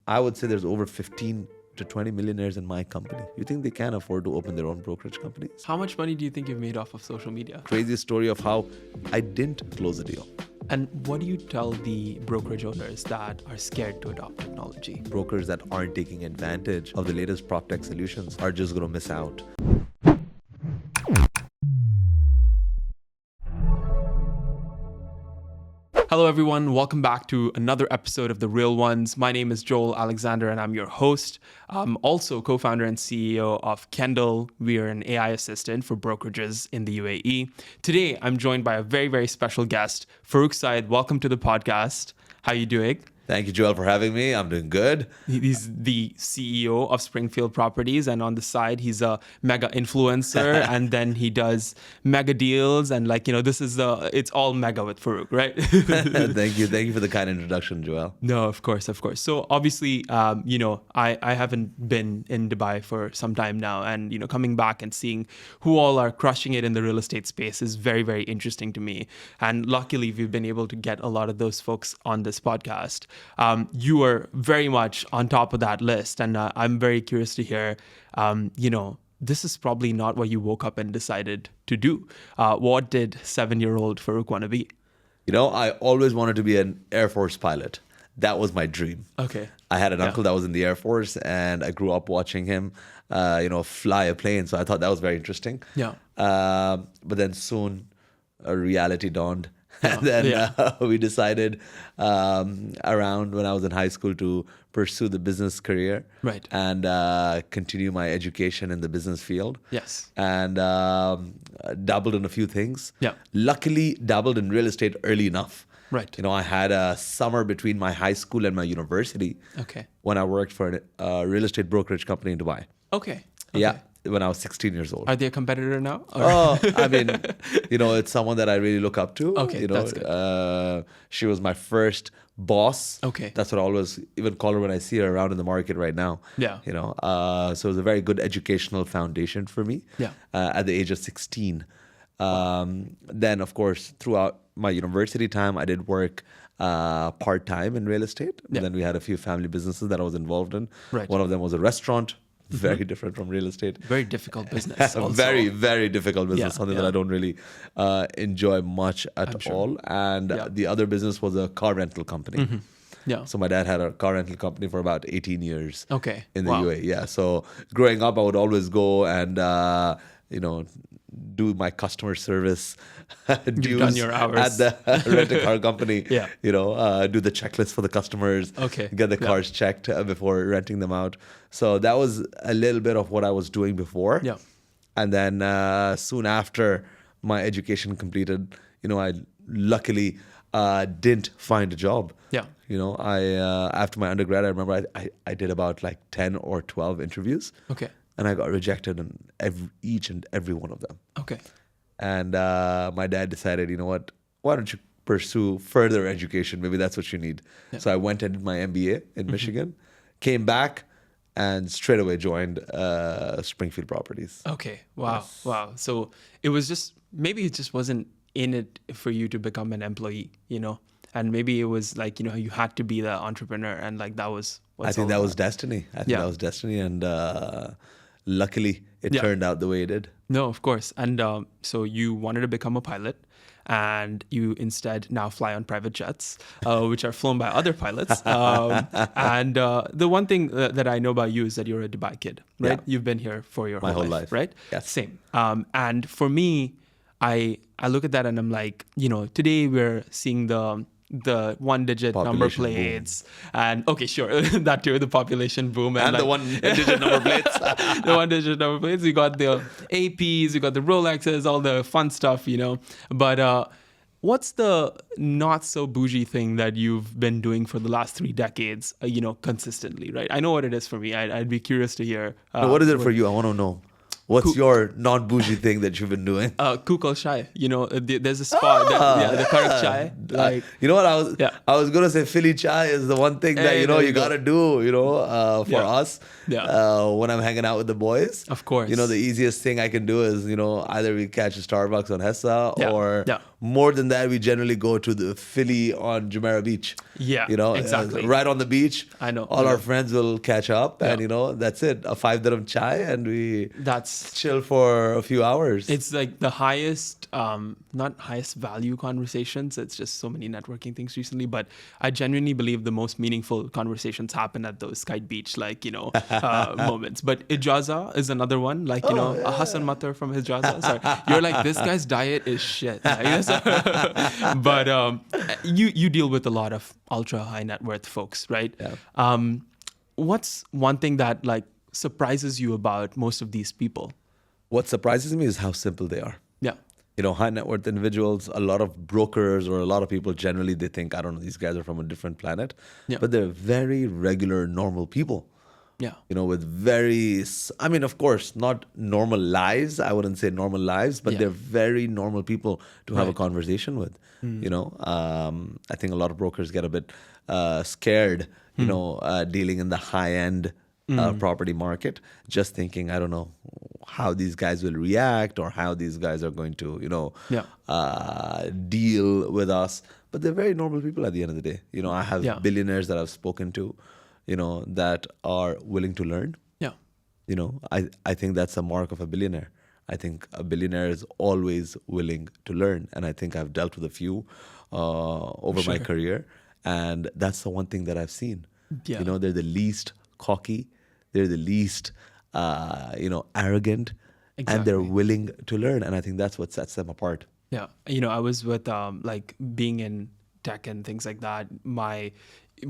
I would say there's over 15 to 20 millionaires in my company. You think they can afford to open their own brokerage companies? How much money do you think you've made off of social media? Craziest story of how I didn't close a deal. And what do you tell the brokerage owners that are scared to adopt technology? Brokers that aren't taking advantage of the latest prop tech solutions are just going to miss out. Hello, everyone. Welcome back to another episode of The Real Ones. My name is Joel Alexander, and I'm your host. I'm also co-founder and CEO of Kendal. We are an AI assistant for brokerages in the UAE. Today, I'm joined by a very, very special guest, Farooq Syed. Welcome to the podcast. How are you doing? Thank you, Joel, for having me. I'm doing good. He's the CEO of Springfield Properties, and on the side, he's a mega influencer, and then he does mega deals, and it's all mega with Farooq, right? Thank you for the kind introduction, Joel. No, of course. So obviously, I haven't been in Dubai for some time now, and coming back and seeing who all are crushing it in the real estate space is very, very interesting to me. And luckily, we've been able to get a lot of those folks on this podcast. You are very much on top of that list, and I'm very curious to hear, this is probably not what you woke up and decided to do. What did 7-year-old Farooq want to be? I always wanted to be an Air Force pilot. That was my dream. Okay. I had an uncle that was in the Air Force, and I grew up watching him, fly a plane. So I thought that was very interesting. Yeah. But then soon a reality dawned. And then we decided around when I was in high school to pursue the business career, right, and continue my education in the business field. Yes. And dabbled in a few things. Yeah. Luckily, dabbled in real estate early enough. Right. I had a summer between my high school and my university. Okay. When I worked for a real estate brokerage company in Dubai. Okay. Yeah. When I was 16 years old. Are they a competitor now? I mean, it's someone that I really look up to. Okay, that's good. She was my first boss. Okay. That's what I always even call her when I see her around in the market right now. Yeah. So it was a very good educational foundation for me. Yeah. At the age of 16. Then, of course, throughout my university time, I did work part-time in real estate. Yeah. Then we had a few family businesses that I was involved in. Right. One of them was a restaurant. Very different from real estate. Very difficult business. Also. Very, very difficult business. Something that I don't really enjoy much at all. And the other business was a car rental company. Mm-hmm. Yeah. So my dad had a car rental company for about 18 years. Okay. In the UAE. Yeah. So growing up, I would always go and do my customer service dues done your hours. at the rent-a-car company. Yeah. Do the checklist for the customers. Okay. Get the cars checked before renting them out. So that was a little bit of what I was doing before. Yeah. And then soon after my education completed, I luckily didn't find a job. Yeah. I after my undergrad, I remember I did about like 10 or 12 interviews. Okay. And I got rejected in each and every one of them. Okay. And my dad decided, what, why don't you pursue further education? Maybe that's what you need. Yeah. So I went and did my MBA in Michigan, came back, and straight away joined Springfield Properties. Okay. Wow. Yes. Wow. So it was maybe it just wasn't in it for you to become an employee, and maybe it was like, you had to be the entrepreneur, and like that was I think that was destiny. That was destiny. And luckily, it turned out the way it did. No, of course. And so you wanted to become a pilot, and you instead now fly on private jets, which are flown by other pilots. And the one thing that I know about you is that you're a Dubai kid, right? Yeah. You've been here for your whole life, right? Yes. Same. And for me, I look at that and I'm like, today we're seeing the one-digit number plates, and okay, sure, that too, the population boom, and the one-digit number plates. The one-digit number plates. We got the APs, we got the Rolexes, all the fun stuff, But what's the not so bougie thing that you've been doing for the last 3 decades, consistently, right? I know what it is for me. I'd be curious to hear. What is it for you? I want to know. What's your non-bougie thing that you've been doing? Kukal chai. There's a spot. The Karak chai. Like, you know what Yeah. I was gonna say Philly chai is the one thing that Hey, there you you go. gotta do for Yeah. us when I'm hanging out with the boys. Of course. The easiest thing I can do is either we catch a Starbucks on Hessa Yeah. or Yeah. more than that we generally go to the Philly on Jumeirah Beach. Yeah, exactly. Right on the beach. I know. All our friends will catch up and Yeah. that's it. A 5 dirham chai and we That's chill for a few hours. It's like the highest, not highest value conversations. It's just so many networking things recently, but I genuinely believe the most meaningful conversations happen at those Kite Beach, moments. But Ijaza is another one, Hassan Matar from Ijaza. Sorry, you're like, this guy's diet is shit. But you deal with a lot of ultra high net worth folks, right? Yeah. What's one thing that surprises you about most of these people? What surprises me is how simple they are. Yeah. High net worth individuals, a lot of brokers or a lot of people generally, they think, I don't know, these guys are from a different planet. Yeah. But they're very regular, normal people. Yeah. With of course, not normal lives. I wouldn't say normal lives, but Yeah. they're very normal people to have a Right. conversation with. I think a lot of brokers get a bit scared, dealing in the high end property market, just thinking, I don't know how these guys will react or how these guys are going to, deal with us. But they're very normal people at the end of the day. I have Yeah. billionaires that I've spoken to, that are willing to learn. Yeah. I think that's a mark of a billionaire. I think a billionaire is always willing to learn. And I think I've dealt with a few over my Sure. career. And that's the one thing that I've seen. Yeah. They're the least cocky. They're the least, arrogant. And they're Exactly. willing to learn. And I think that's what sets them apart. Yeah. I was with being in tech and things like that.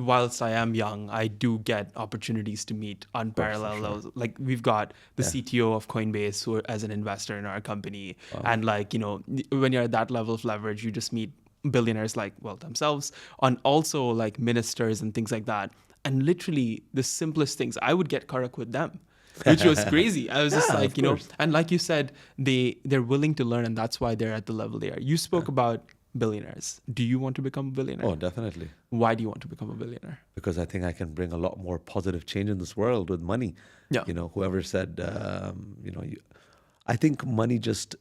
Whilst I am young, I do get opportunities to meet unparalleled levels. Like we've got the CTO of Coinbase who as an investor in our company. And when you're at that level of leverage, you just meet billionaires themselves, and also ministers and things like that. And literally the simplest things, I would get karak with them, which was crazy. I was just of course. and like you said, they're willing to learn, and that's why they're at the level they are. You spoke about billionaires. Do you want to become a billionaire? Oh, definitely. Why do you want to become a billionaire? Because I think I can bring a lot more positive change in this world with money. Yeah. Whoever said, I think money just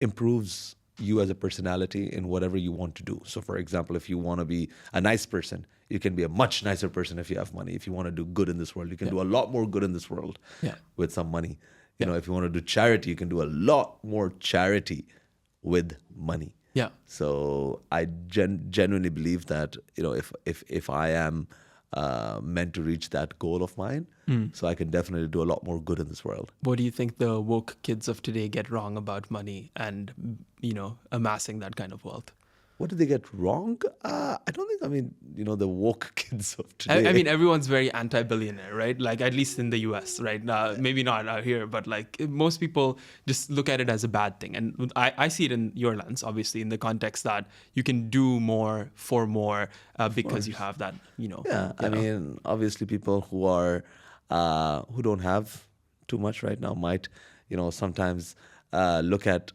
improves you as a personality in whatever you want to do. So, for example, if you want to be a nice person, you can be a much nicer person if you have money. If you want to do good in this world, you can do a lot more good in this world with some money. If you want to do charity, you can do a lot more charity with money. Yeah. So I genuinely believe that if I am meant to reach that goal of mine, so I can definitely do a lot more good in this world. What do you think the woke kids of today get wrong about money and amassing that kind of wealth? What did they get wrong? I don't think, the woke kids of today. I mean, everyone's very anti-billionaire, right? At least in the US, right? Maybe not out here, but most people just look at it as a bad thing. And I see it in your lens, obviously, in the context that you can do more for more because you have that, Yeah, obviously people who are, who don't have too much right now might, sometimes look at,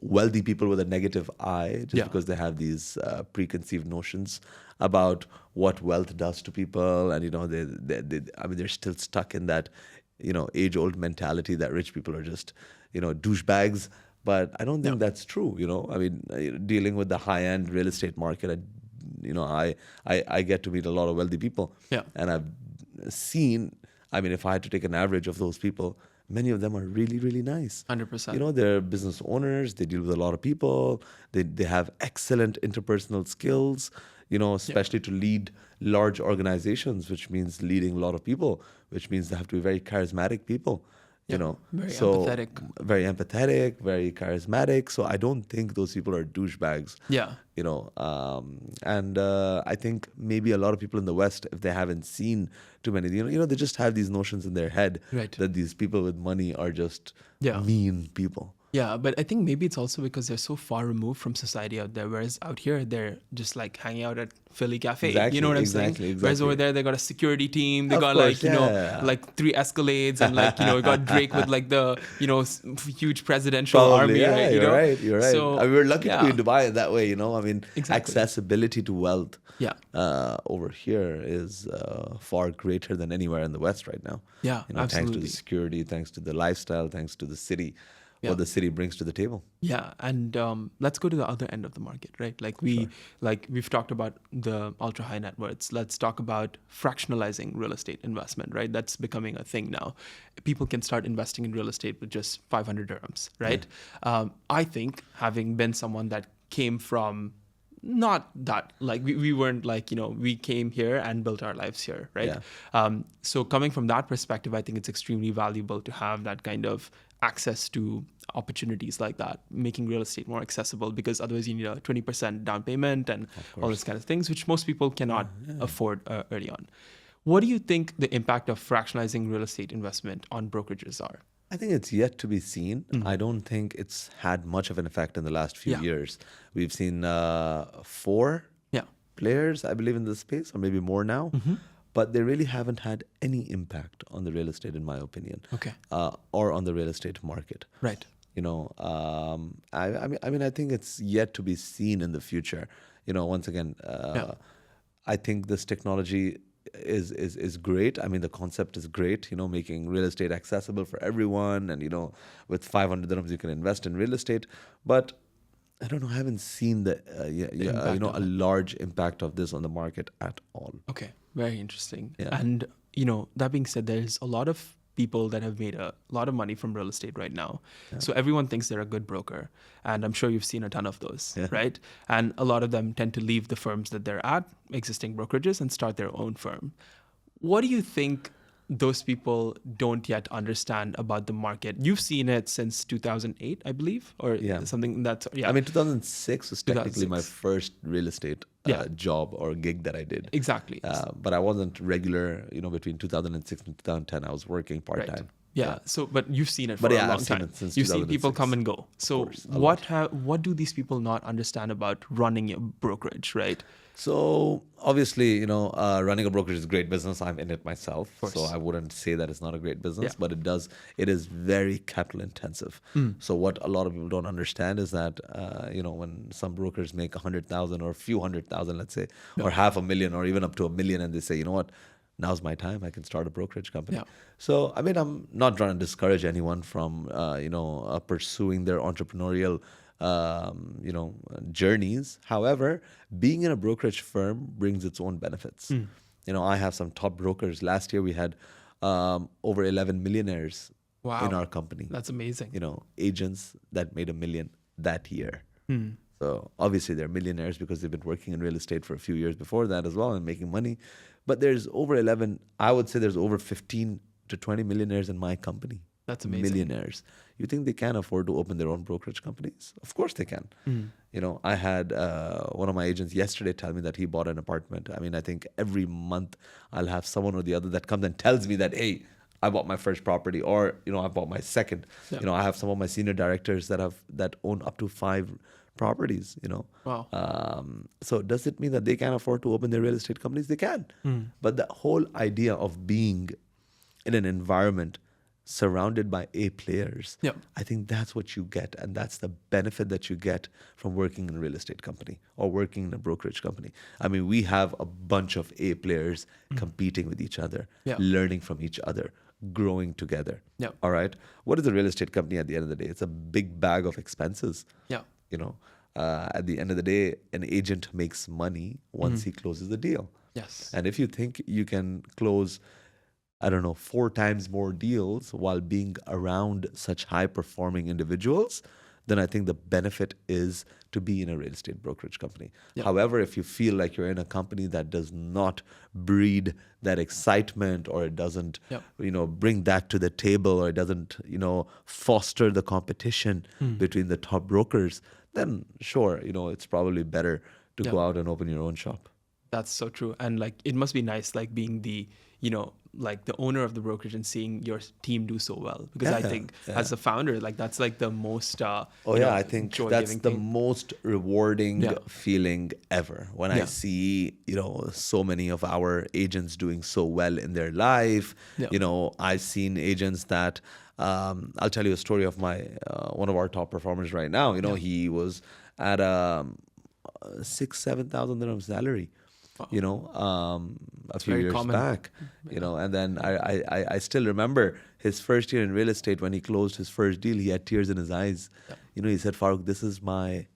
wealthy people with a negative eye just because they have these preconceived notions about what wealth does to people, and they're still stuck in that age-old mentality that rich people are just douchebags. But I don't think that's true. Dealing with the high-end real estate market, I get to meet a lot of wealthy people, and I've seen. If I had to take an average of those people, many of them are really, really nice. 100%. They're business owners. They deal with a lot of people. They have excellent interpersonal skills, especially to lead large organizations, which means leading a lot of people, which means they have to be very charismatic people, Very empathetic. empathetic. Very empathetic, very charismatic. So I don't think those people are douchebags. Yeah. I think maybe a lot of people in the West, if they haven't seen too many, they just have these notions in their head Right. that these people with money are just mean people. Yeah, but I think maybe it's also because they're so far removed from society out there, whereas out here they're just like hanging out at Philly Cafe. You know what I'm saying? Whereas over there they got a security team, they Of got course, like, you know, yeah. like 3 Escalades and like, you know, we got Drake with like the, you know, huge presidential Probably, army, yeah, right? You you're know? right, you're right. So I mean, we're lucky to be yeah, in Dubai in that way, you know. I mean, exactly. accessibility to wealth Yeah. over here is far greater than anywhere in the West right now. Yeah, You know, thanks to the absolutely. security, thanks to the lifestyle, thanks to the city, Yeah. what the city brings to the table. Yeah, and let's go to the other end of the market, right? Like we've talked about the ultra high net worths. Let's talk about fractionalizing real estate investment, right? That's becoming a thing now. People can start investing in real estate with just 500 dirhams, right? I think, having been someone that came from not that, like we weren't like, you know, we came here and built our lives here, right? So coming from that perspective, I think it's extremely valuable to have that kind of access to opportunities like that, making real estate more accessible, because otherwise you need a 20% down payment and all this kind of things, which most people cannot afford early on. What do you think the impact of fractionalizing real estate investment on brokerages are? I think it's yet to be seen. I don't think it's had much of an effect in the last few years. We've seen 4 Yeah. players, I believe, in this space, or maybe more now. But they really haven't had any impact on the real estate, in my opinion, Okay. or on the real estate market. Right. You know, I mean, I think it's yet to be seen in the future. You know, once again, I think this technology is great. I mean, the concept is great. You know, making real estate accessible for everyone, and you know, with 500 dirhams you can invest in real estate. But I don't know. I haven't seen the you know, a large impact of this on the market at all. Okay, very interesting. Yeah. And, you know, that being said, there's a lot of people that have made a lot of money from real estate right now. So everyone thinks they're a good broker. And I'm sure you've seen a ton of those, right? And a lot of them tend to leave the firms that they're at, existing brokerages, and start their own firm. What do you think those people don't yet understand about the market? You've seen it since 2008, I believe, or something that's, I mean, 2006 was technically my 2006. first real estate job or gig that I did. Exactly. But I wasn't regular, you know, between 2006 and 2010. I was working part-time. Right. Yeah. So, but you've seen it for But a yeah, long I've seen time. it since You've seen people 2006. come and go. So, course, a lot. what do these people not understand about running a brokerage, right? So obviously, you know, running a brokerage is a great business. I'm in it myself, so I wouldn't say that it's not a great business, but it is very capital intensive. So what a lot of people don't understand is that, you know, when some brokers make 100,000 or a few 100,000, let's say, or 500,000 or even up to 1 million, and they say, you know what, now's my time. I can start a brokerage company. So, I mean, I'm not trying to discourage anyone from, you know, pursuing their entrepreneurial you know, journeys. However, being in a brokerage firm brings its own benefits. You know, I have some top brokers. Last year we had over 11 millionaires in our company. That's amazing. You know, agents that made $1 million that year. So obviously they're millionaires because they've been working in real estate for a few years before that as well and making money. But there's over 11, I would say there's over 15 to 20 millionaires in my company. That's amazing. Millionaires. You think they can afford to open their own brokerage companies? Of course they can. You know, I had one of my agents yesterday tell me that he bought an apartment. I mean, I think every month I'll have someone or the other that comes and tells me that, hey, I bought my first property, or, you know, I bought my second. You know, I have some of my senior directors that own up to 5 properties, you know. Wow. So does it mean that they can afford to open their real estate companies? They can. But the whole idea of being in an environment surrounded by A players, I think that's what you get, and that's the benefit that you get from working in a real estate company or working in a brokerage company. I mean, we have a bunch of A players competing with each other, learning from each other, growing together. All right. What is a real estate company at the end of the day? It's a big bag of expenses. You know, at the end of the day, an agent makes money once he closes the deal. Yes. And if you think you can close, I don't know, 4 times more deals while being around such high performing individuals, then I think the benefit is to be in a real estate brokerage company. However, if you feel like you're in a company that does not breed that excitement, or it doesn't, you know, bring that to the table, or it doesn't, you know, foster the competition between the top brokers, then sure, you know, it's probably better to go out and open your own shop. That's so true. And like, it must be nice, like being the, like the owner of the brokerage and seeing your team do so well. Because I think as a founder, like that's like the most, I think that's the thing. most rewarding feeling ever when I see, so many of our agents doing so well in their life. I've seen agents that, I'll tell you a story of my, one of our top performers right now. He was at a 6,000-7,000 dirham salary. A few years back, and then I still remember his first year in real estate when he closed his first deal. He had tears in his eyes. He said, Farooq, this is my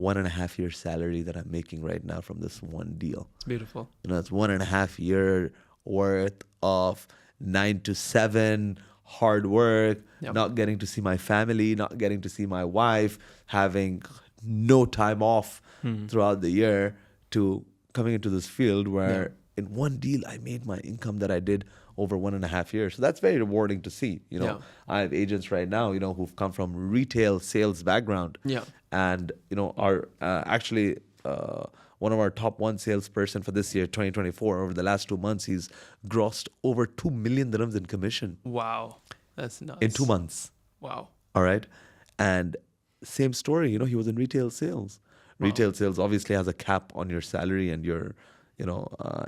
1.5 year salary that I'm making right now from this one deal. It's beautiful. It's 1.5 year worth of 9 to 7 hard work, not getting to see my family, not getting to see my wife, having no time off throughout the year, to coming into this field where in one deal I made my income that I did over 1.5 years. So that's very rewarding to see. I have agents right now, who've come from retail sales background. And, are actually one of our top one salesperson for this year, 2024. Over the last 2 months, he's grossed over 2 million dirhams in commission. Wow. That's nuts. In 2 months. Wow. All right. And same story, he was in retail sales. Retail sales obviously has a cap on your salary and your,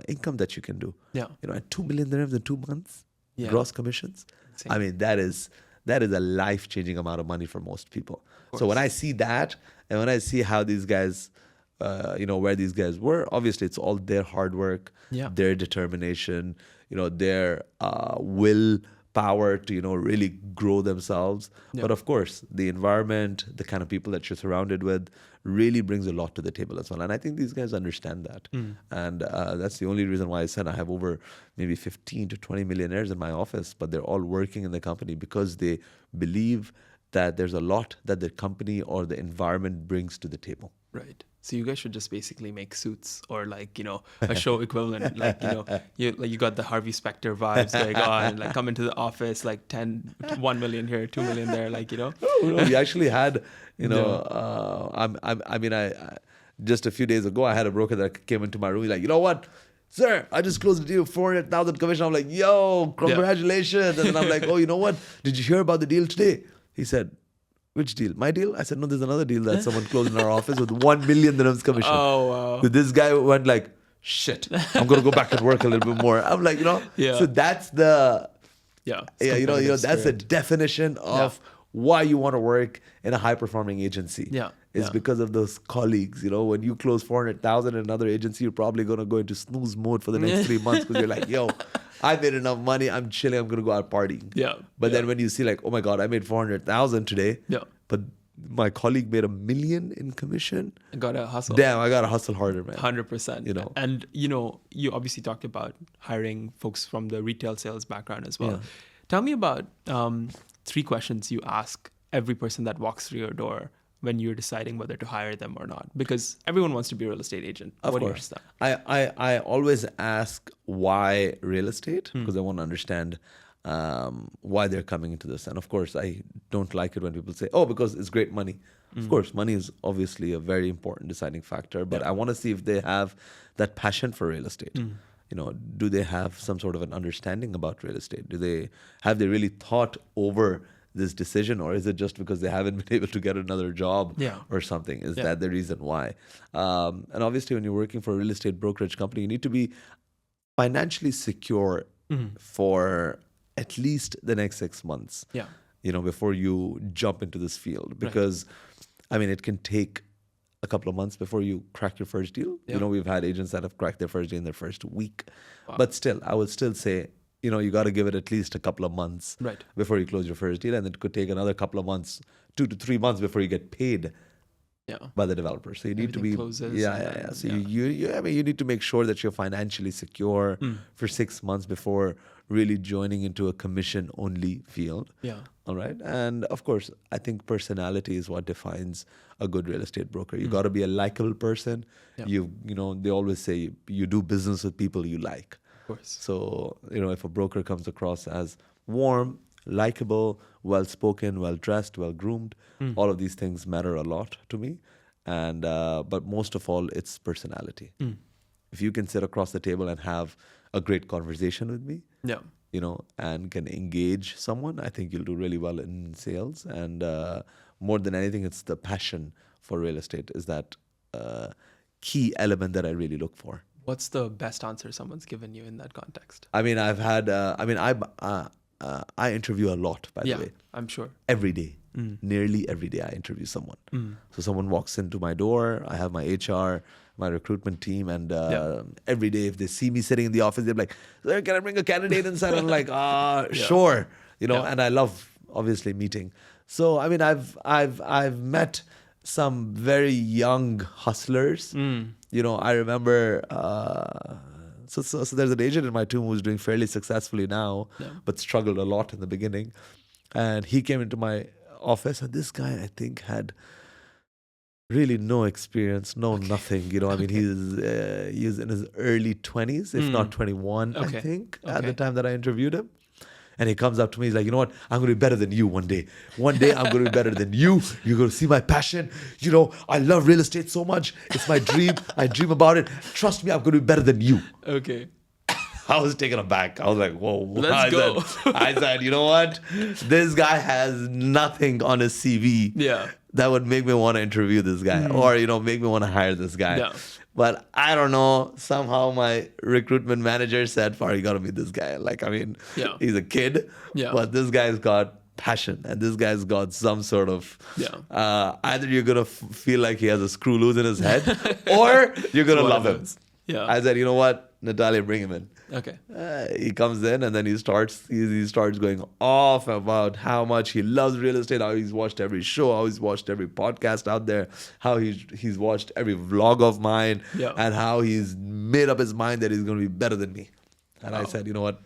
income that you can do. At 2 million dirhams in 2 months, gross commissions. Insane. I mean, that is a life-changing amount of money for most people. So when I see that, and when I see how these guys, where these guys were, obviously it's all their hard work, their determination, their willpower to, really grow themselves. But of course, the environment, the kind of people that you're surrounded with really brings a lot to the table as well. And I think these guys understand that. And that's the only reason why I said I have over maybe 15 to 20 millionaires in my office, but they're all working in the company because they believe that there's a lot that the company or the environment brings to the table. Right. So you guys should just basically make suits or a show equivalent. You got the Harvey Specter vibes going on. Like come into the office, 1 million here, 2 million there. No, we actually had, just a few days ago, I had a broker that came into my room. He's like, you know what, sir, I just closed a deal, 400,000 commission. I'm like, yo, congratulations. And then I'm like, oh, you know what? Did you hear about the deal today? He said, which deal? My deal? I said, no, there's another deal that someone closed in our office with 1 million dirhams commission. Oh, wow. So this guy went like, shit, I'm going to go back and work a little bit more. I'm like, so that's the, that's the definition of why you want to work in a high-performing agency. It's because of those colleagues. When you close 400,000 in another agency, you're probably going to go into snooze mode for the next 3 months because you're like, yo, I made enough money. I'm chilling. I'm going to go out partying. But then when you see like, oh my God, I made 400,000 today. But my colleague made 1 million in commission. I got to hustle. Damn, I got to hustle harder, man. 100%. And, you obviously talked about hiring folks from the retail sales background as well. Tell me about 3 questions you ask every person that walks through your door when you're deciding whether to hire them or not, because everyone wants to be a real estate agent. Of course. I always ask why real estate, because I want to understand why they're coming into this. And of course, I don't like it when people say, oh, because it's great money. Of course, money is obviously a very important deciding factor, but I want to see if they have that passion for real estate. Do they have some sort of an understanding about real estate? Have they really thought over this decision, or is it just because they haven't been able to get another job or something? Is that the reason why? And obviously, when you're working for a real estate brokerage company, you need to be financially secure for at least the next 6 months, before you jump into this field. Because, it can take a couple of months before you crack your first deal. We've had agents that have cracked their first deal in their first week. Wow. But still, I would still say, you got to give it at least a couple of months before you close your first deal. And it could take another couple of months, 2 to 3 months before you get paid by the developer. So you need to be, So you need to make sure that you're financially secure for 6 months before really joining into a commission-only field. All right. And of course, I think personality is what defines a good real estate broker. You got to be a likable person. They always say you do business with people you like. So, if a broker comes across as warm, likable, well-spoken, well-dressed, well-groomed, all of these things matter a lot to me. And but most of all, it's personality. if you can sit across the table and have a great conversation with me, Yeah. and can engage someone, I think you'll do really well in sales. And more than anything, it's the passion for real estate is that key element that I really look for. What's the best answer someone's given you in that context? I mean, I've had, I interview a lot, by the way. I'm sure. Every day, nearly every day, I interview someone. So someone walks into my door, I have my HR, my recruitment team, and every day if they see me sitting in the office, they're like, "Sir, can I bring a candidate inside?" I'm like, sure, and I love obviously meeting. So I mean, I've met some very young hustlers. I remember. So there's an agent in my team who's doing fairly successfully now, but struggled a lot in the beginning. And he came into my office, and this guy, I think, had really no experience, nothing. I mean, he's in his early 20s, if not 21, I think, at the time that I interviewed him. And he comes up to me, he's like, "You know what? I'm going to be better than you one day. One day I'm going to be better than you. You're going to see my passion. I love real estate so much. It's my dream. I dream about it. Trust me, I'm going to be better than you." Okay. I was taken aback. I was like, "Whoa." Let's go. I said, you know what? This guy has nothing on his CV that would make me want to interview this guy or, make me want to hire this guy. Yeah. But I don't know. Somehow my recruitment manager said, "Farooq, you got to meet this guy." Like, I mean, he's a kid, but this guy's got passion and this guy's got some sort of, either you're going to feel like he has a screw loose in his head or you're going to love him. Yeah. I said, "You know what, Natalia, bring him in." Okay. He comes in and then he starts going off about how much he loves real estate, how he's watched every show, how he's watched every podcast out there, how he's watched every vlog of mine, and how he's made up his mind that he's going to be better than me. And I said, "You know what?"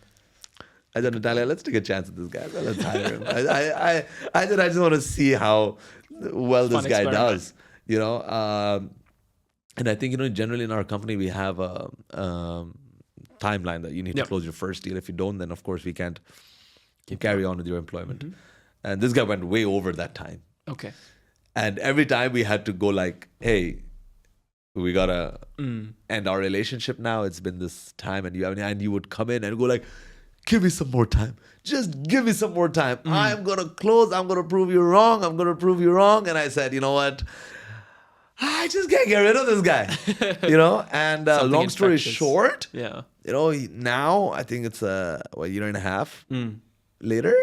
I said, "Natalia, let's take a chance with this guy. Let's hire him." I said, "I just want to see how well this guy does." And I think, generally in our company, we have a timeline that you need to close your first deal. If you don't, then of course we can't carry on with your employment. And this guy went way over that time. Okay. And every time we had to go like, "Hey, we gotta end our relationship now. It's been this time," and you would come in and go like, "Give me some more time. Just give me some more time. I'm gonna close. I'm gonna prove you wrong. I'm gonna prove you wrong." And I said, "You know what? I just can't get rid of this guy." And long story short, now I think it's a year and a half later.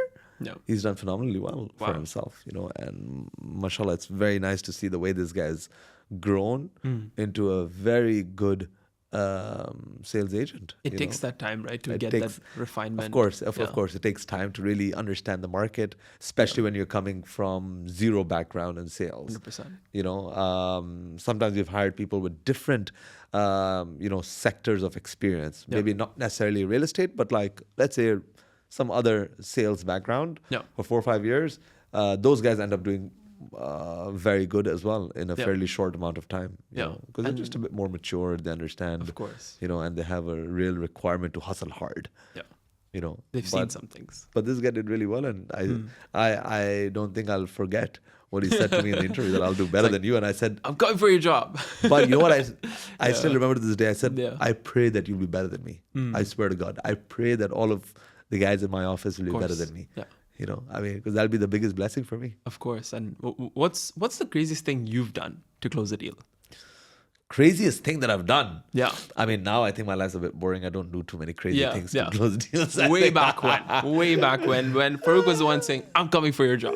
He's done phenomenally well for himself, and mashallah, it's very nice to see the way this guy's grown into a very good sales agent. It takes that time, right, to get that refinement. Of course, it takes time to really understand the market, especially when you're coming from zero background in sales. 100%. Sometimes we've hired people with different, sectors of experience. Maybe not necessarily real estate, but like, let's say some other sales background for 4 or 5 years. Those guys end up doing very good as well in a fairly short amount of time. Because they're just a bit more mature. They understand, of course, and they have a real requirement to hustle hard. They've seen some things. But this guy did really well, and I don't think I'll forget what he said to me in the interview, that I'll do better than you. And I said, "I'm going for your job." But you know what? I still remember to this day. I said, "I pray that you'll be better than me. I swear to God. I pray that all of the guys in my office will be better than me." Because that'll be the biggest blessing for me. Of course. And what's the craziest thing you've done to close a deal? Craziest thing that I've done? Yeah. I mean, now I think my life's a bit boring. I don't do too many crazy things to close deals. Way back when Farooq was the one saying, "I'm coming for your job.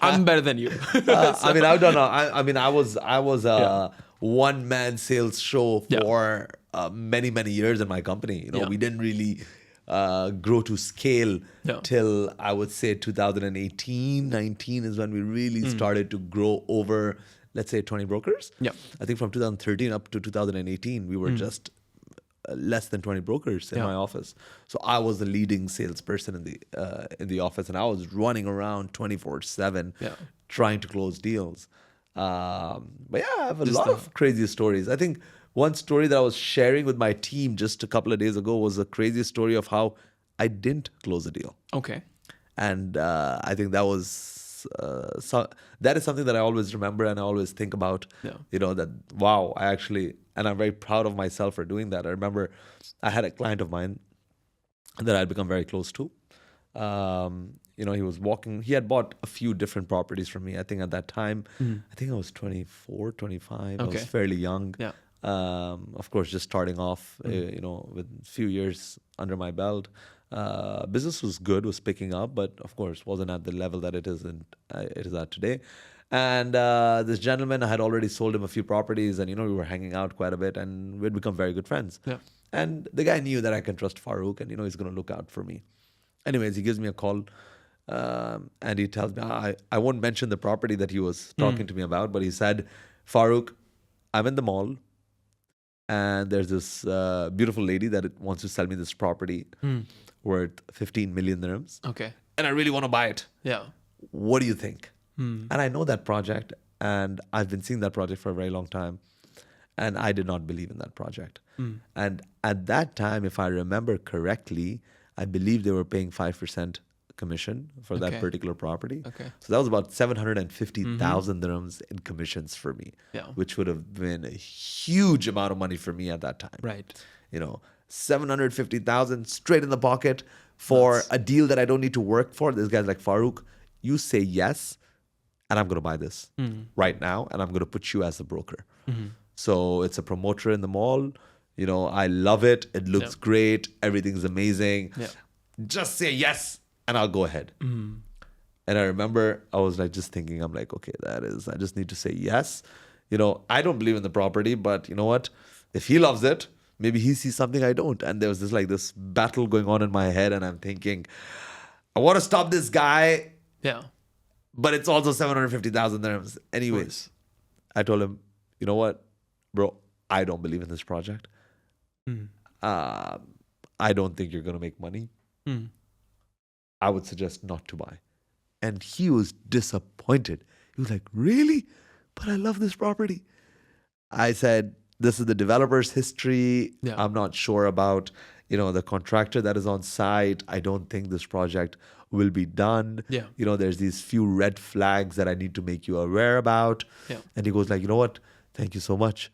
I'm better than you." I mean, I've done. I was a one-man sales show for many years in my company. We didn't really grow to scale till I would say 2018, 19 is when we really started to grow over, let's say, 20 brokers. I think from 2013 up to 2018, we were just less than 20 brokers in my office. So I was the leading salesperson in the office, and I was running around 24/7 trying to close deals. But I have a lot of crazy stories. I think one story that I was sharing with my team just a couple of days ago was a crazy story of how I didn't close a deal. Okay. And I think that was so that is something that I always remember and I always think about. Yeah. You know, that wow, and I'm very proud of myself for doing that. I remember I had a client of mine that I'd become very close to. You know, he had bought a few different properties from me. I think at that time, I think I was 24, 25. I Okay. was fairly young. Yeah. Of course, just starting off, you know, with a few years under my belt. Business was good, was picking up, but of course wasn't at the level that it is at today. And this gentleman, I had already sold him a few properties, and you know we were hanging out quite a bit, and we'd become very good friends. Yeah. And the guy knew that I can trust Farooq, and you know he's going to look out for me. Anyways, he gives me a call, and he tells me I won't mention the property that he was talking to me about, but he said, Farooq, I'm in the mall. And there's this beautiful lady that wants to sell me this property worth 15 million dirhams. Okay. And I really want to buy it. Yeah. What do you think? And I know that project, and I've been seeing that project for a very long time. And I did not believe in that project. And at that time, if I remember correctly, I believe they were paying 5% commission for that Okay. particular property. Okay. So that was about 750,000 dirhams in commissions for me, Yeah. which would have been a huge amount of money for me at that time. Right. You know, 750,000 straight in the pocket for a deal that I don't need to work for. This guy's like, Farooq, you say yes, and I'm going to buy this right now, and I'm going to put you as a broker. So it's a promoter in the mall. You know, I love it. It looks great. Everything's amazing. Yeah. Just say yes, and I'll go ahead. And I remember I was like just thinking, I'm like, okay, I just need to say yes. You know, I don't believe in the property, but you know what? If he loves it, maybe he sees something I don't. And there was this battle going on in my head, and I'm thinking, I want to stop this guy, Yeah. but it's also 750,000 dirhams. Anyways, I told him, you know what, bro, I don't believe in this project. I don't think you're going to make money. I would suggest not to buy. And he was disappointed. He was like, really? But I love this property. I said, this is the developer's history. Yeah. I'm not sure about, you know, the contractor that is on site. I don't think this project will be done. Yeah. You know, there's these few red flags that I need to make you aware about. Yeah. And he goes like, you know what? Thank you so much.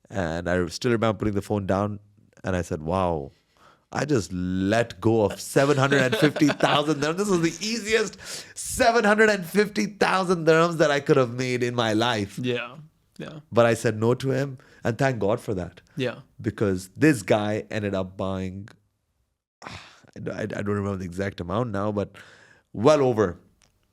And I still remember putting the phone down, and I said, wow, I just let go of 750,000 dirhams. This was the easiest 750,000 dirhams that I could have made in my life. Yeah. Yeah. But I said no to him, and thank God for that. Yeah. Because this guy ended up buying, I don't remember the exact amount now, but well over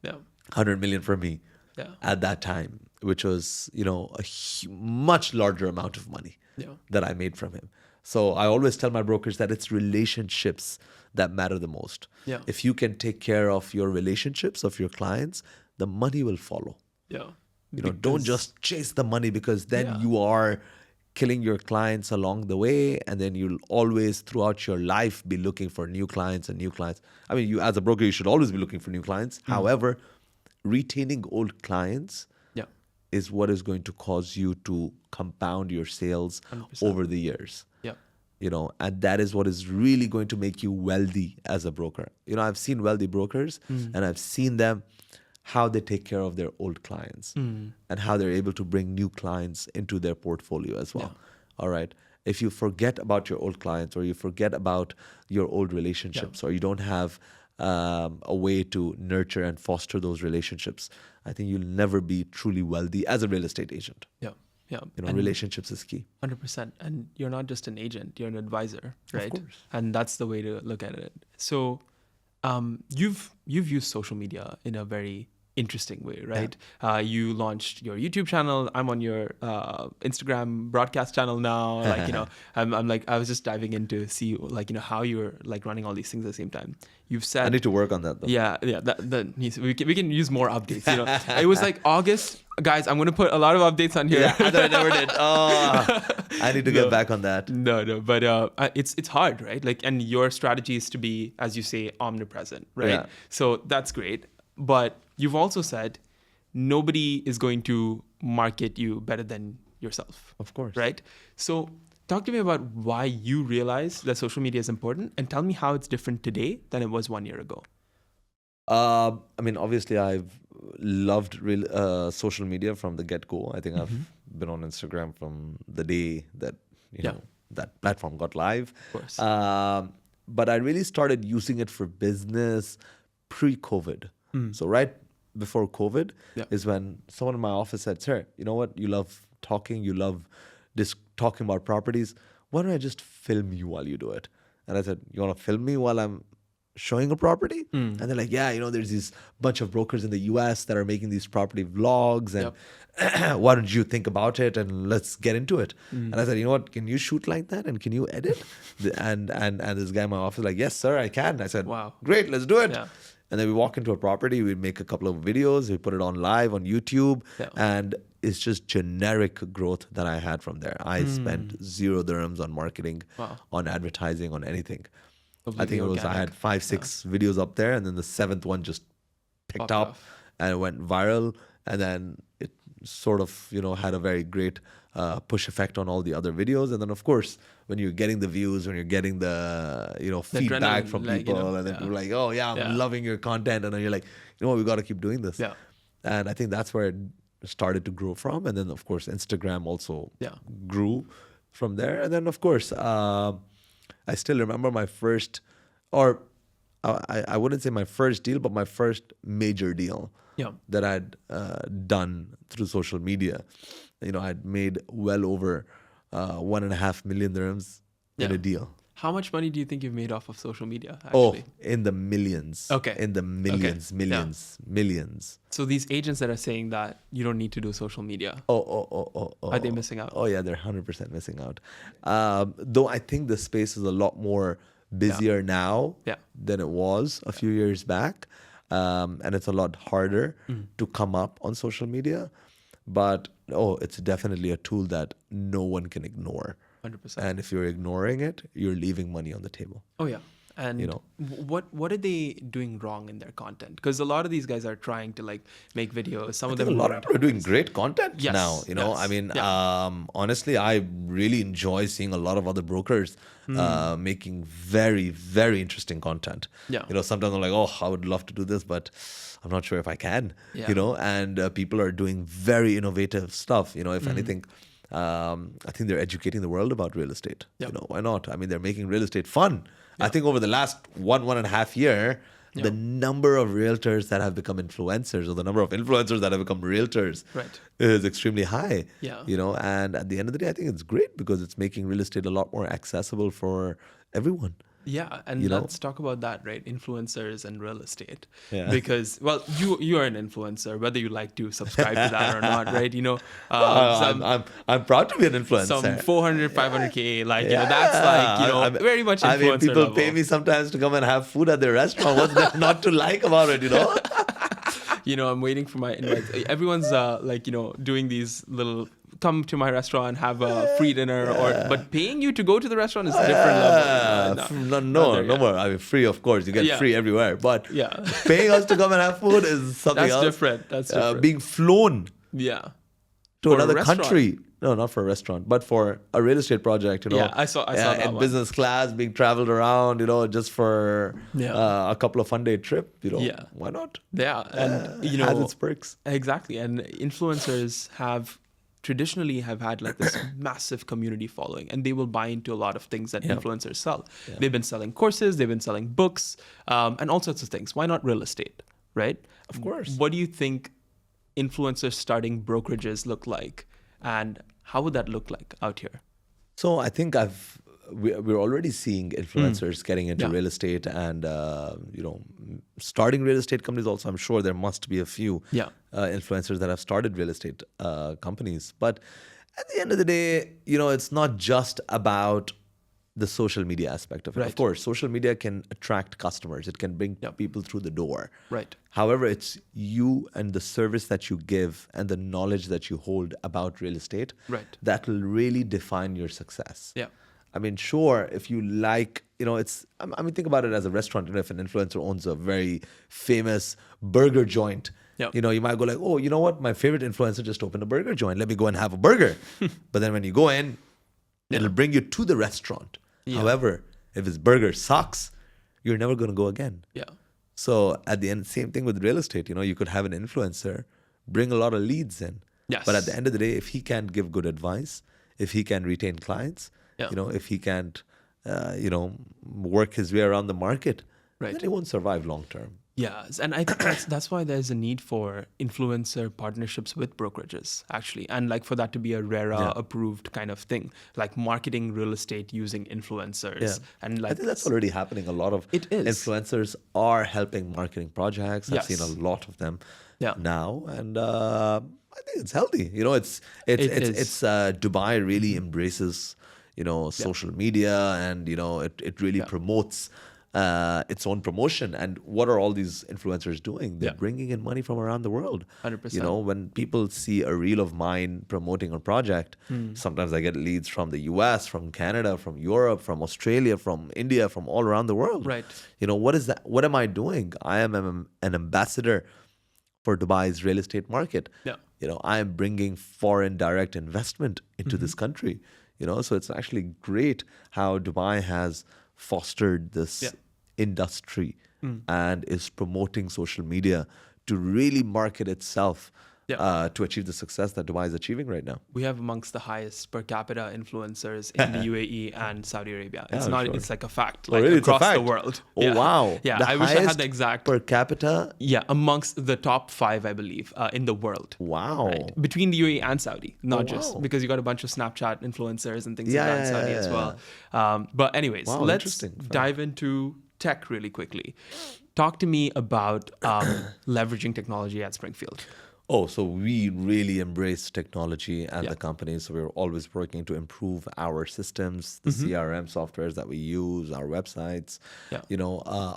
Yeah. 100 million for me Yeah. at that time, which was, you know, a much larger amount of money Yeah. that I made from him. So I always tell my brokers that it's relationships that matter the most. Yeah. If you can take care of your relationships, of your clients, the money will follow. Yeah. You know, don't just chase the money, because then Yeah. you are killing your clients along the way, and then you'll always throughout your life be looking for new clients and new clients. I mean, you as a broker, you should always be looking for new clients. However, retaining old clients Yeah. is what is going to cause you to compound your sales 100%. over the years. Yeah. You know, and that is what is really going to make you wealthy as a broker. You know, I've seen wealthy brokers, and I've seen them, how they take care of their old clients and how they're able to bring new clients into their portfolio as well. All right. If you forget about your old clients, or you forget about your old relationships, or you don't have a way to nurture and foster those relationships, I think you'll never be truly wealthy as a real estate agent. Yeah. Yeah. You know, And relationships is key. 100%. And you're not just an agent, you're an advisor, right? course. And that's the way to look at it. So you've used social media in a very interesting way, right? You launched your YouTube channel. I'm on your Instagram broadcast channel now. Like, you know, I'm like, I was just diving in to see, like, you know, how you're like running all these things at the same time. You've said, I need to work on that though. yeah, we can use more updates. You know, it was like August, guys. I'm going to put a lot of updates on here. Yeah, I thought I never did. Oh, I need to get back on that. No, but it's hard, right? Like, and your strategy is to be, as you say, omnipresent, right? Yeah. So that's great. But you've also said nobody is going to market you better than yourself. Of course. Right? So talk to me about why you realize that social media is important, and tell me how it's different today than it was 1 year ago. I mean, obviously, I've loved social media from the get-go. I think I've been on Instagram from the day that that platform got live. Of course. But I really started using it for business pre-COVID. So right before COVID is when someone in my office said, "Sir, you know what? You love talking. You love talking about properties. Why don't I just film you while you do it?" And I said, "You want to film me while I'm showing a property?" And they're like, "Yeah, there's these bunch of brokers in the US that are making these property vlogs, and why don't you think about it and let's get into it?" And I said, "You know what? Can you shoot like that and can you edit?" and this guy in my office like, "Yes, sir, I can." I said, "Wow, great, let's do it." Yeah. And then we walk into a property, we make a couple of videos, we put it on live on YouTube, and it's just generic growth that I had from there. I spent 0 dirhams on marketing, on advertising, on anything. I think I had 5-6 videos up there, and then the 7th one just picked up and it went viral, and then it sort of had a very great push effect on all the other videos. And then of course when you're getting the views, when you're getting the feedback from people, and then people are like, "Oh yeah, I'm loving your content," and then you're like, "You know what, we got to keep doing this." And I think that's where it started to grow from. And then of course Instagram also grew from there. And then of course I still remember my first, or I wouldn't say my first deal, but my first major deal that I'd done through social media. I'd made well over 1.5 million dirhams in a deal. How much money do you think you've made off of social media, actually? Oh, in the millions. Okay. In the millions, millions. So these agents that are saying that you don't need to do social media, are they missing out? Oh yeah, they're 100% missing out. Though I think the space is a lot more busier now than it was a few years back. And it's a lot harder to come up on social media. But it's definitely a tool that no one can ignore. 100%. And if you're ignoring it, you're leaving money on the table. Oh yeah. And what are they doing wrong in their content? Because a lot of these guys are trying to make videos. Some of them a lot of people are doing great content now. I mean, honestly, I really enjoy seeing a lot of other brokers making very, very interesting content. Sometimes I'm like, "Oh, I would love to do this, but I'm not sure if I can." And people are doing very innovative stuff. If anything, I think they're educating the world about real estate. Why not? I mean, they're making real estate fun. I think over the last 1.5 year, the number of realtors that have become influencers, or the number of influencers that have become realtors, is extremely high. And at the end of the day, I think it's great because it's making real estate a lot more accessible for everyone. Yeah, and let's talk about that, right? Influencers and real estate. Because, well, you are an influencer, whether you like to subscribe to that or not, right? I'm proud to be an influencer. Some 400, 500K, that's very much influencer. I mean, people level. pay me sometimes to come and have food at their restaurant. What's there not to like about it, I'm waiting for my invite. Everyone's doing these little come to my restaurant, have a free dinner, but paying you to go to the restaurant is a different level. No more. I mean, free, of course, you get free everywhere, but paying us to come and have food is something else. That's different. Being flown to another country. No, not for a restaurant, but for a real estate project. I saw that in one. Business class, being traveled around. Just for a couple of fun day trip. Why not? And has its perks. Exactly, and influencers traditionally have had this massive community following, and they will buy into a lot of things that influencers sell. They've been selling courses, they've been selling books, and all sorts of things. Why not real estate, right? Of course. What do you think influencers starting brokerages look like, and how would that look like out here? So I think we're already seeing influencers getting into real estate and starting real estate companies. Also, I'm sure there must be a few influencers that have started real estate companies. But at the end of the day, it's not just about the social media aspect of it. Of course, social media can attract customers. It can bring people through the door. However, it's you and the service that you give and the knowledge that you hold about real estate that will really define your success. I mean, sure, if you like, think about it as a restaurant. If an influencer owns a very famous burger joint, you might go like, "Oh, you know what? My favorite influencer just opened a burger joint. Let me go and have a burger." But then when you go in, it'll bring you to the restaurant. However, if his burger sucks, you're never going to go again. So at the end, same thing with real estate. You could have an influencer bring a lot of leads in. Yes. But at the end of the day, if he can't give good advice, if he can retain clients, Yeah. if he can't, work his way around the market, Right. then he won't survive long term. Yes, and I think that's why there's a need for influencer partnerships with brokerages, actually, and like for that to be a RERA approved kind of thing, like marketing real estate using influencers, Yeah. and like I think that's already happening. A lot of It is. influencers are helping marketing projects. I've seen Yes. a lot of them Yeah. now, and I think it's healthy. It's It is. Dubai really embraces social media, and it really promotes its own promotion. And what are all these influencers doing? They're bringing in money from around the world. 100%. When people see a reel of mine promoting a project, sometimes I get leads from the US, from Canada, from Europe, from Australia, from India, from all around the world. Right. What is that? What am I doing? I am an ambassador for Dubai's real estate market. Yeah. I am bringing foreign direct investment into this country. So it's actually great how Dubai has fostered this industry and is promoting social media to really market itself to achieve the success that Dubai is achieving right now. We have amongst the highest per capita influencers in the UAE and Saudi Arabia. It's not. sure. It's like a fact. Oh, Like really? It's a across the fact? world. Oh, wow. Yeah. The I wish I had highest the exact. per capita. Yeah, amongst the top 5, I believe, in the world. Wow. Right. Between the UAE and Saudi, not just wow. because you got a bunch of Snapchat influencers and things Yeah, like that in yeah, Saudi yeah, as yeah. well. But anyways, Wow, let's interesting. Fair. dive into tech really quickly. Talk to me about leveraging technology at Springfield. Oh, so we really embrace technology at Yeah. the company. So we're always working to improve our systems, the CRM softwares that we use, our websites. Yeah.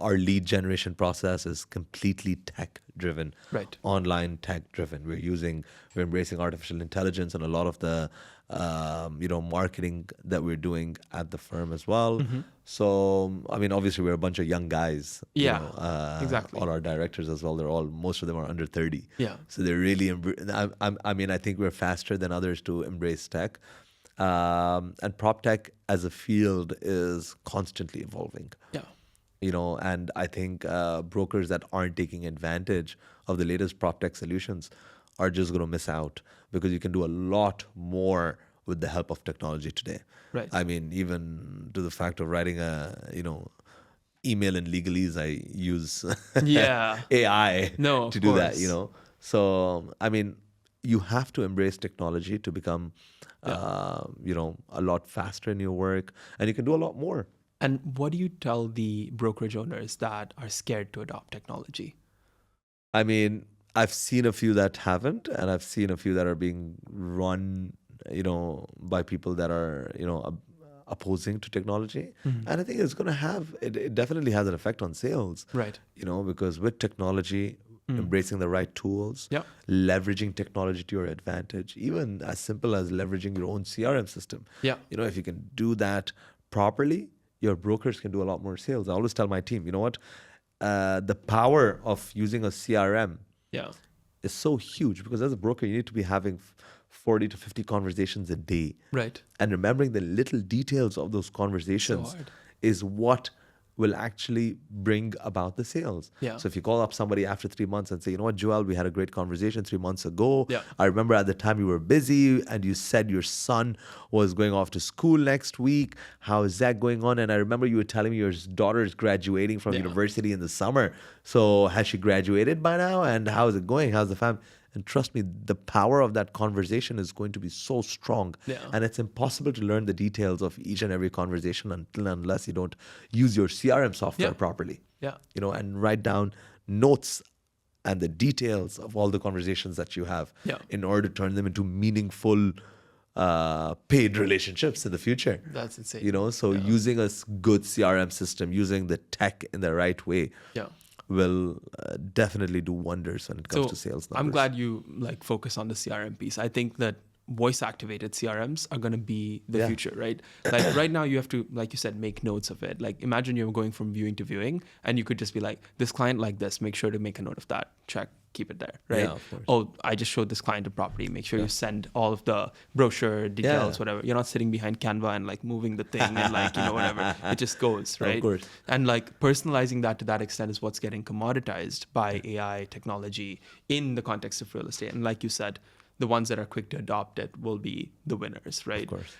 Our lead generation process is completely tech driven, Right. online tech driven. We're embracing artificial intelligence and a lot of the marketing that we're doing at the firm as well. So, obviously we're a bunch of young guys. Exactly. All our directors as well. Most of them are under 30. Yeah. So they're really, I think we're faster than others to embrace tech. And prop tech as a field is constantly evolving. Yeah. And I think brokers that aren't taking advantage of the latest prop tech solutions are just going to miss out, because you can do a lot more with the help of technology today. Right. Even to the fact of writing email in legalese, I use Yeah. AI No, of to do that, course. So, you have to embrace technology to become, a lot faster in your work, and you can do a lot more. And what do you tell the brokerage owners that are scared to adopt technology? I've seen a few that haven't, and I've seen a few that are being run, by people that are, opposing to technology. And I think it's going to it definitely has an effect on sales. Right. Because with technology, embracing the right tools, leveraging technology to your advantage, even as simple as leveraging your own CRM system. Yeah. If you can do that properly, your brokers can do a lot more sales. I always tell my team, you know what? The power of using a CRM is so huge, because as a broker, you need to be having 40 to 50 conversations a day. Right. And remembering the little details of those conversations hard. is what will actually bring about the sales. Yeah. So if you call up somebody after 3 months and say, you know what, Joel, we had a great conversation 3 months ago. Yeah. I remember at the time you were busy and you said your son was going off to school next week. How is that going on? And I remember you were telling me your daughter is graduating from university in the summer. So has she graduated by now? And how is it going? How's the family? And trust me, the power of that conversation is going to be so strong. Yeah. And it's impossible to learn the details of each and every conversation unless you don't use your CRM software properly. Yeah. And write down notes and the details of all the conversations that you have in order to turn them into meaningful paid relationships in the future. That's insane. Using a good CRM system, using the tech in the right way, will definitely do wonders when it comes to sales numbers. I'm glad you focus on the CRM piece. I think that voice activated CRMs are going to be the Yeah. future, right? Like right now you have to, like you said, make notes of it. Like imagine you're going from viewing to viewing and you could just be like, this client like this, make sure to make a note of that. Check, keep it there, right? Yeah, of course. Oh, I just showed this client a property. Make sure you send all of the brochure details, whatever. You're not sitting behind Canva and like moving the thing and like, whatever. It just goes, right? Of course. And like personalizing that to that extent is what's getting commoditized by AI technology in the context of real estate. And like you said, the ones that are quick to adopt it will be the winners, right? Of course.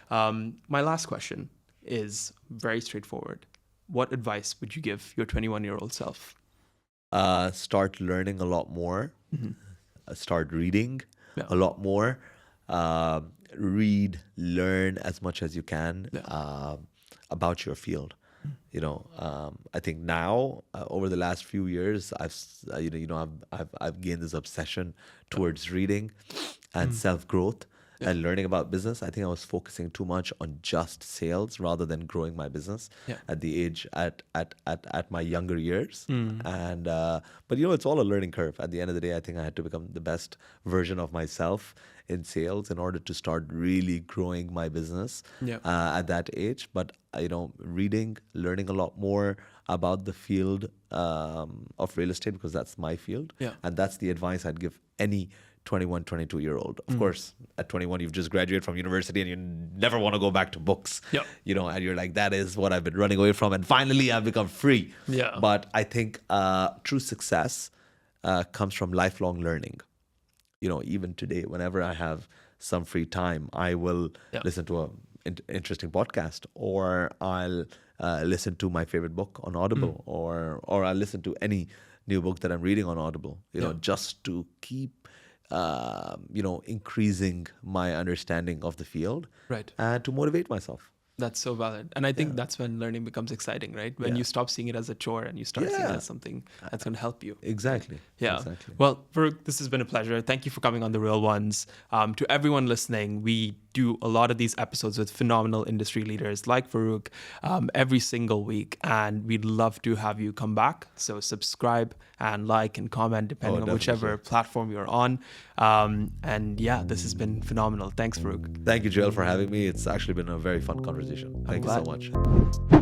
My last question is very straightforward. What advice would you give your 21-year-old self? Start learning a lot more. Start reading Yeah. a lot more. Read, learn as much as you can about your field. I think now over the last few years, I've gained this obsession towards reading and self-growth and learning about business. I think I was focusing too much on just sales rather than growing my business at the age at my younger years. And but it's all a learning curve. At the end of the day, I think I had to become the best version of myself in sales in order to start really growing my business at that age. But reading, learning a lot more about the field of real estate, because that's my field, and that's the advice I'd give any 21, 22-year-old. Of course, at 21, you've just graduated from university and you never want to go back to books. And you're like, that is what I've been running away from. And finally, I've become free. But I think true success comes from lifelong learning. Even today, whenever I have some free time, I will listen to an interesting podcast, or I'll listen to my favorite book on Audible, or I'll listen to any new book that I'm reading on Audible, just to keep increasing my understanding of the field, right, and to motivate myself. That's so valid. And I think that's when learning becomes exciting, right? When you stop seeing it as a chore and you start seeing it as something that's going to help you. Exactly. Yeah. Exactly. Well, Farooq, this has been a pleasure. Thank you for coming on The Real Ones. To everyone listening, we do a lot of these episodes with phenomenal industry leaders like Farooq every single week. And we'd love to have you come back. So subscribe and like and comment depending on whichever platform you're on. This has been phenomenal. Thanks, Farooq. Thank you, Joel, for having me. It's actually been a very fun conversation. Thank you so much.